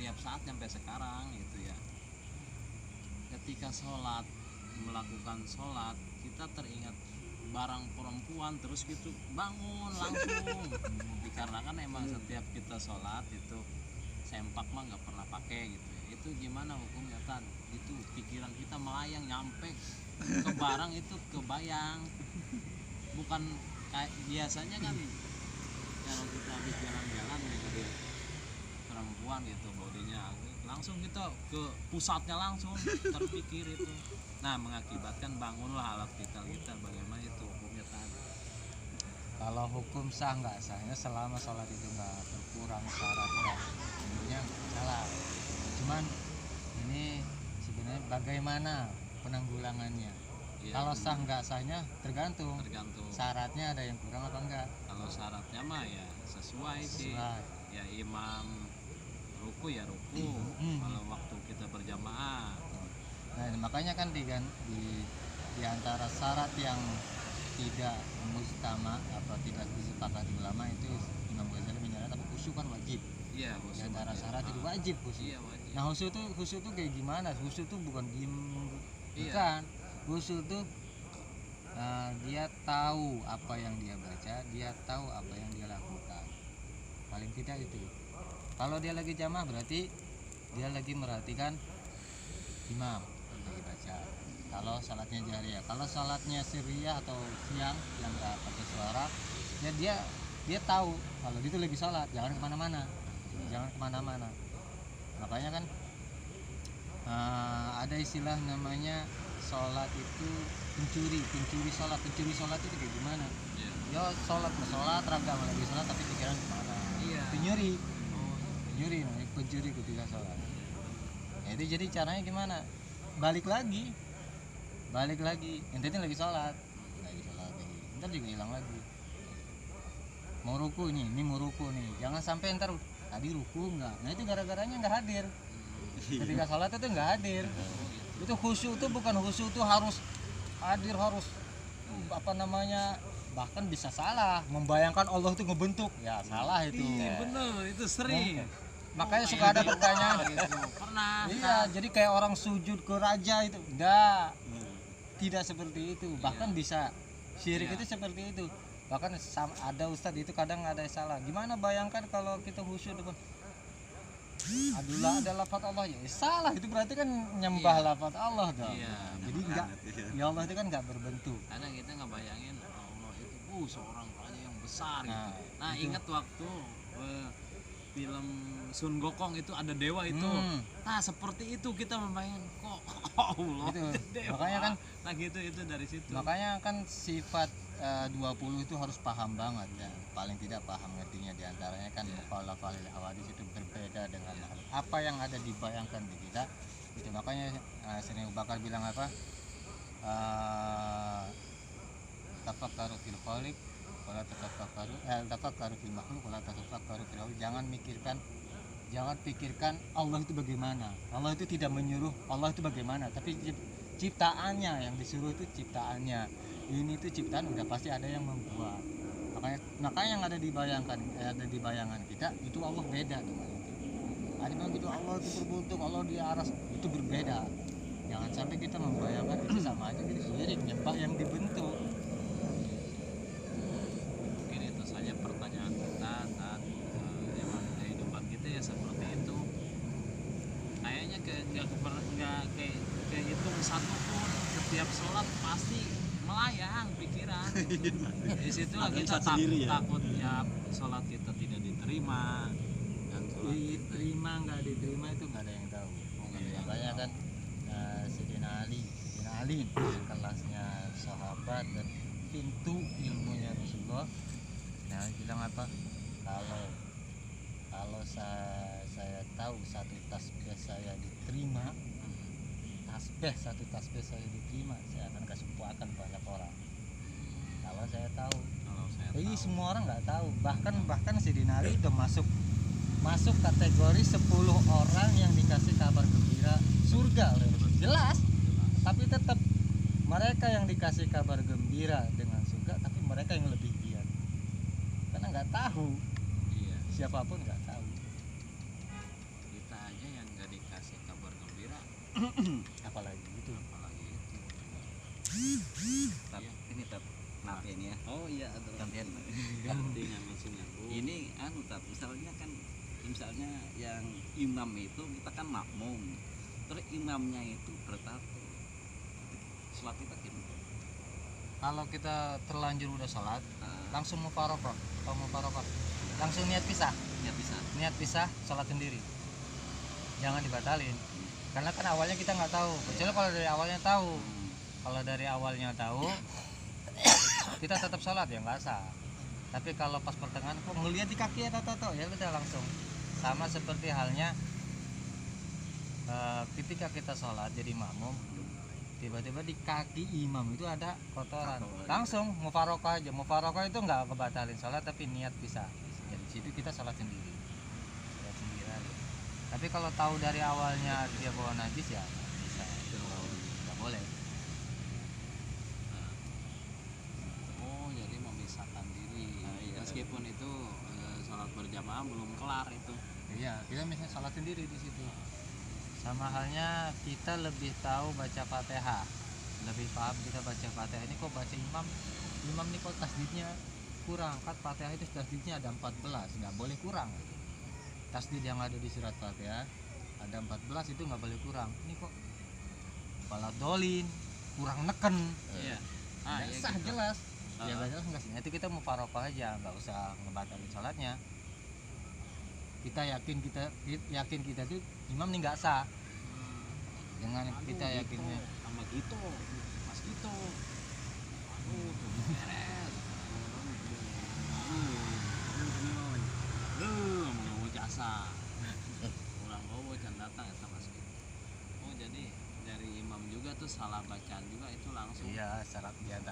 setiap saat sampai sekarang gitu ya. Ketika melakukan sholat, kita teringat barang perempuan terus gitu bangun langsung. Dikarenakan emang setiap kita sholat itu sempak mah nggak pernah pakai gitu ya. Itu gimana hukumnya Tan? Itu pikiran kita melayang nyampe ke barang itu kebayang, bukan kayak biasanya kan kalau kita habis jalan-jalan gitu perempuan gitu bodinya langsung kita ke pusatnya langsung terpikir itu. Nah mengakibatkan bangunlah alat vital kita. Bagaimana itu hukumnya tadi? Kalau hukum sah nggak sahnya selama sholat itu nggak berkurang syaratnya, tentunya salah. Cuman ini sebenarnya bagaimana penanggulangannya? Ya, Kalau sah nggak sahnya tergantung syaratnya ada yang kurang apa enggak. Kalau syaratnya mah ya sesuai sih. Ya imam ruku ya ruku. Kalau waktu kita berjamaah. Nah makanya kan di antara syarat yang tidak mustama atau tidak disepakati ulama itu Imam Ghazali menyatakan khusyuk kan wajib. Iya, di antara syarat itu wajib khusyuk. Iya, wajib. Nah khusyuk itu kayak gimana? Khusyuk itu bukan diem, bukan. Khusyuk itu dia tahu apa yang dia baca, dia tahu apa yang dia lakukan. Paling tidak itu. Kalau dia lagi jamaah berarti dia lagi merhatikan imam lagi baca. Kalau salatnya jariyah, kalau salatnya sirriyah atau siang yang nggak pakai suara, ya dia tahu kalau itu lagi salat, jangan kemana-mana. Makanya kan ada istilah namanya sholat itu pencuri sholat itu kayak gimana? Ya sholat ragam lagi sholat tapi pikiran kemana? Pencuri ketika sholat. Itu jadi caranya gimana? Balik lagi intinya lagi sholat lagi ntar juga hilang lagi. Mau ruku nih jangan sampai ntar tadi ruku enggak, nah itu gara-garanya nggak hadir ketika sholat itu nggak hadir. Itu khusyuk itu bukan khusyuk itu harus hadir, harus bahkan bisa salah membayangkan Allah itu ngebentuk ya salah itu. Iya bener, itu sering. Makanya suka ada pertanyaan gitu. Pernah. Iya, jadi kayak orang sujud ke raja itu. Enggak. Tidak seperti itu. Bahkan bisa syirik itu seperti itu. Bahkan ada ustadz itu kadang ada yang salah. Gimana bayangkan kalau kita khusyuk depan ada lafaz Allah ya salah, itu berarti kan nyembah lafaz Allah dong. Jadi enggak, ya Allah itu kan enggak berbentuk. Kadang kita ngebayangin Allah itu seorang raja yang besar gitu. Nah ingat waktu film Sun Gokong itu ada dewa itu. Nah seperti itu kita membayangkan kok Allah itu. Dewa. Makanya kan nah gitu itu dari situ. Makanya kan sifat 20 itu harus paham banget ya. Paling tidak paham ngertinya, diantaranya kan mukhalafahil hawadits itu berbeda dengan apa yang ada dibayangkan di kita. Itu makanya Sering Abu Bakar bilang apa? Tafakkaru fil khaliq wala tafakkaru fil makhluq wala tafakkaru fil khaliq. Jangan pikirkan Allah itu bagaimana. Allah itu tidak menyuruh Allah itu bagaimana, tapi ciptaannya yang disuruh itu ciptaannya. Ini tuh ciptaan udah pasti ada yang membuat. Makanya yang ada di bayangan kita itu Allah beda dengan itu. Ada yang gitu Allah itu berbentuk, Allah di aras, itu berbeda. Jangan sampai kita membayangkan itu sama aja gitu syirik, nyembah yang dibentuk. Mungkin itu saja pertanyaan kita saat emang kehidupan kita ya seperti itu. Kayaknya nggak kehitung satu pun, setiap sholat pasti melayang pikiran. Di situlah kita takutnya sholat kita tidak diterima dan diterima nggak diterima itu nggak ada yang tahu. Makanya kan Sayyidina Ali kelasnya sahabat dan pintu ilmunya Rasulullah. Nah bilang apa? Kalau saya tahu satu tasbih saya diterima, satu tasbih saya diterima, saya akan kasih puakan banyak orang. Kalau saya tahu. Jadi semua orang nggak tahu. Bahkan Sayyidina Ali udah masuk kategori 10 orang yang dikasih kabar gembira surga oleh Rasul. Jelas. Tapi tetap mereka yang dikasih kabar gembira dengan surga, tapi mereka yang lebih giat. Karena nggak tahu. Siapapun nggak tahu. Kita aja apalagi itu. apalagi itu. Tat, Iya. ini tat, maaf ya ini ya. Oh iya, ada Gantian. gantinya maksudnya. Ini anu tat, misalnya yang imam itu kita kan makmum. Terus imamnya itu bertato. Sholat kita gimana? Kalau kita terlanjur udah sholat, Nah, langsung mufarokoh. Kalau mufarokoh, langsung niat pisah. ya bisa. Niat pisah, sholat sendiri. Jangan dibatalin. Karena kan awalnya kita nggak tahu. Kecuali kalau dari awalnya tahu. Kalau dari awalnya tahu, kita tetap sholat ya nggak sah. Tapi kalau pas pertengahan kok ngelihat di kaki ya tato, ya udah langsung. Sama seperti halnya ketika kita sholat jadi makmum, tiba-tiba di kaki imam itu ada kotoran, langsung mufarokoh aja. Mufarokoh itu nggak kebatalin sholat tapi niat pisah. Jadi situ kita sholat sendiri, sholat sendiri aja. Tapi kalau tahu dari awalnya dia bawa najis ya nggak bisa, nggak boleh. Oh, jadi memisahkan diri. Ah, iya. Meskipun itu sholat berjamaah belum kelar itu. Iya, kita misalnya sholat sendiri di situ. Sama halnya kita lebih tahu baca Fatihah, lebih paham kita baca Fatihah. Ini kok baca imam nih kok tasdidnya kurang. Kan Fatihah itu tasdidnya ada 14, nggak boleh kurang. Tasdid yang ada di surat Fatihah ada 14 itu nggak boleh kurang. Ini kok kepala dolin, kurang neken. Iya. Nggak Iya sah gitu. jelas. Ya Ah. nggak jelas nggak sih. Itu kita mufarokoh aja, nggak usah ngebatalin sholatnya. Kita yakin kita tuh imam nih nggak sah. Dengan Aduh, kita gitu, yakinnya sama gitu, Mas gitu. Aduh, tuh beres. Mau jasa. Ulang bawa can datang ya sama Mas gitu. Oh, jadi dari imam juga tuh salah bacaan juga itu langsung. iya syarat diantara